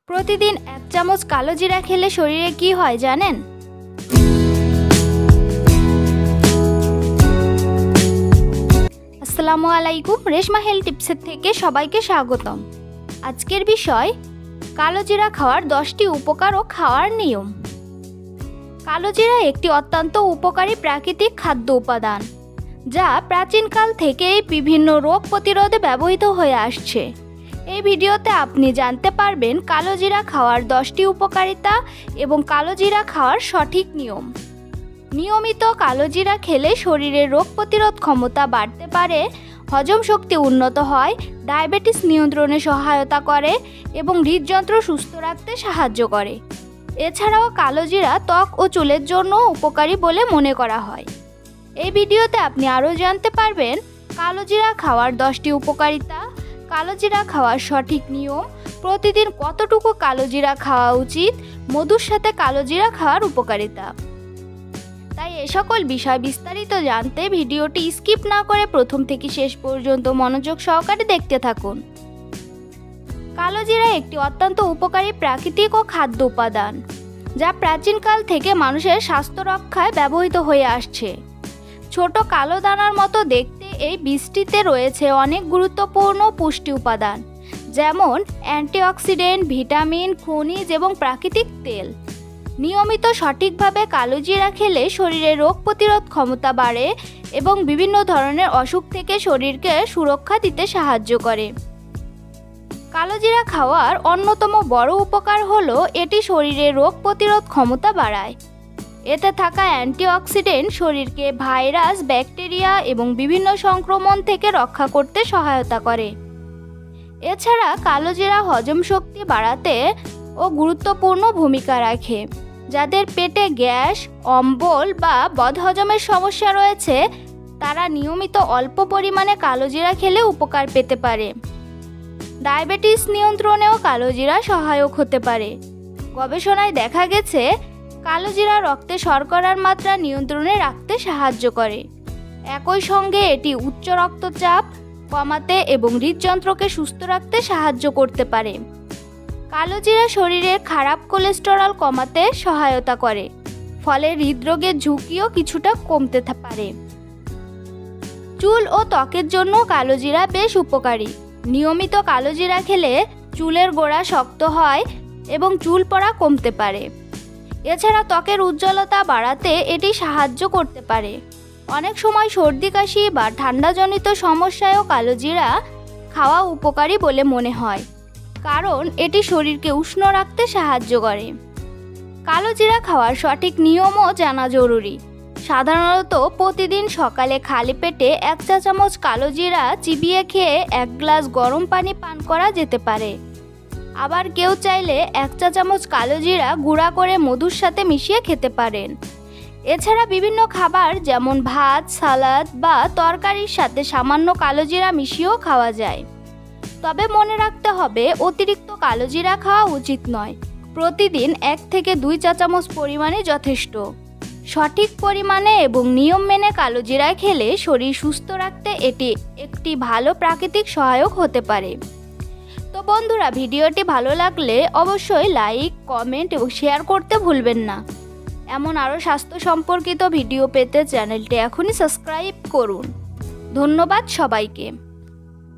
প্রতিদিন 1 চামচ কালো জিরা খেলে শরীরে কি হয় জানেন? আসসালামু আলাইকুম, রেশমা হেলথ টিপসের থেকে সবাইকে স্বাগতম। আজকের বিষয় কালো জিরা খাওয়ার 10টি উপকার ও খাওয়ার নিয়ম। কালো জিরা একটি অত্যন্ত উপকারী প্রাকৃতিক খাদ্য উপাদান, যা প্রাচীনকাল থেকেই বিভিন্ন রোগ প্রতিরোধে ব্যবহৃত হয়ে আসছে। এই ভিডিওতে আপনি জানতে পারবেন কালো জিরা খাওয়ার 10টি উপকারিতা এবং কালো জিরা খাওয়ার সঠিক নিয়ম। নিয়মিত কালো জিরা খেলে শরীরের রোগ প্রতিরোধ ক্ষমতা বাড়তে পারে, হজম শক্তি উন্নত হয়, ডায়াবেটিস নিয়ন্ত্রণে সহায়তা করে এবং হৃদযন্ত্র সুস্থ রাখতে সাহায্য করে। এছাড়াও কালো জিরা ত্বক ও চুলের জন্য উপকারী বলে মনে করা হয়। এই ভিডিওতে আপনি আরও জানতে পারবেন কালো জিরা খাওয়ার 10টি উপকারিতা, কালো জিরা খাওয়ার সঠিক নিয়ম, প্রতিদিন কতটুকু কালো জিরা খাওয়া উচিত, মধুর সাথে কালো জিরা খাওয়ার উপকারিতা। তাই এ সকল বিষয় বিস্তারিত জানতে ভিডিওটি স্কিপ না করে প্রথম থেকে শেষ পর্যন্ত মনোযোগ সহকারে দেখতে থাকুন। কালো জিরা একটি অত্যন্ত উপকারী প্রাকৃতিক ও খাদ্য উপাদান, যা প্রাচীনকাল থেকে মানুষের স্বাস্থ্য রক্ষায় ব্যবহৃত হয়ে আসছে। ছোট কালো দানার মতো দেখতে এই বীজটিতে রয়েছে অনেক গুরুত্বপূর্ণ পুষ্টি উপাদান, যেমন অ্যান্টিঅক্সিডেন্ট, ভিটামিন, খনিজ এবং প্রাকৃতিক তেল। নিয়মিত সঠিকভাবে কালো জিরা খেলে শরীরে রোগ প্রতিরোধ ক্ষমতা বাড়ে এবং বিভিন্ন ধরনের অসুখ থেকে শরীরকে সুরক্ষা দিতে সাহায্য করে। কালো জিরা খাওয়ার অন্যতম বড় উপকার হলো এটি শরীরে রোগ প্রতিরোধ ক্ষমতা বাড়ায়। এতে থাকা অ্যান্টিঅক্সিডেন্ট শরীরকে ভাইরাস, ব্যাকটেরিয়া এবং বিভিন্ন সংক্রমণ থেকে রক্ষা করতে সহায়তা করে। এছাড়া কালো জিরা হজম শক্তি বাড়াতে ও গুরুত্বপূর্ণ ভূমিকা রাখে। যাদের পেটে গ্যাস, অম্বল বা বদহজমের সমস্যা রয়েছে, তারা নিয়মিত অল্প পরিমাণে কালো জিরা খেলে উপকার পেতে পারে। ডায়াবেটিস নিয়ন্ত্রণেও কালো জিরা সহায়ক হতে পারে। গবেষণায় দেখা গেছে কালো জিরা রক্তে শর্করার মাত্রা নিয়ন্ত্রণে রাখতে সাহায্য করে। একই সঙ্গে এটি উচ্চ রক্তচাপ কমাতে এবং হৃদযন্ত্রকে সুস্থ রাখতে সাহায্য করতে পারে। কালো জিরা শরীরের খারাপ কোলেস্টেরল কমাতে সহায়তা করে, ফলে হৃদরোগের ঝুঁকিও কিছুটা কমতে পারে। চুল ও ত্বকের জন্য কালো জিরা বেশ উপকারী। নিয়মিত কালো জিরা খেলে চুলের গোড়া শক্ত হয় এবং চুল পড়া কমতে পারে। এছাড়া ত্বকের উজ্জ্বলতা বাড়াতে এটি সাহায্য করতে পারে। অনেক সময় সর্দি, কাশি বা ঠান্ডাজনিত সমস্যায়ও কালো জিরা খাওয়া উপকারী বলে মনে হয়, কারণ এটি শরীরকে উষ্ণ রাখতে সাহায্য করে। কালো জিরা খাওয়ার সঠিক নিয়মও জানা জরুরি। সাধারণত প্রতিদিন সকালে খালি পেটে 1 চা চামচ কালো জিরা চিবিয়ে খেয়ে 1 গ্লাস গরম পানি পান করা যেতে পারে। আবার কেউ চাইলে 1 চা চামচ কালো জিরা গুঁড়া করে মধুর সাথে মিশিয়ে খেতে পারেন। এছাড়া বিভিন্ন খাবার যেমন ভাত, সালাদ বা তরকারির সাথে সামান্য কালো জিরা মিশিয়েও খাওয়া যায়। তবে মনে রাখতে হবে অতিরিক্ত কালো জিরা খাওয়া উচিত নয়। প্রতিদিন 1 থেকে 2 চা চামচ পরিমাণে যথেষ্ট। সঠিক পরিমাণে এবং নিয়ম মেনে কালো জিরা খেলে শরীর সুস্থ রাখতে এটি একটি ভালো প্রাকৃতিক সহায়ক হতে পারে। তো বন্ধুরা, ভিডিওটি ভালো লাগলে অবশ্যই লাইক, কমেন্ট এবং শেয়ার করতে ভুলবেন না। এমন আরও স্বাস্থ্য সম্পর্কিত ভিডিও পেতে চ্যানেলটি এখনই সাবস্ক্রাইব করুন। ধন্যবাদ সবাইকে।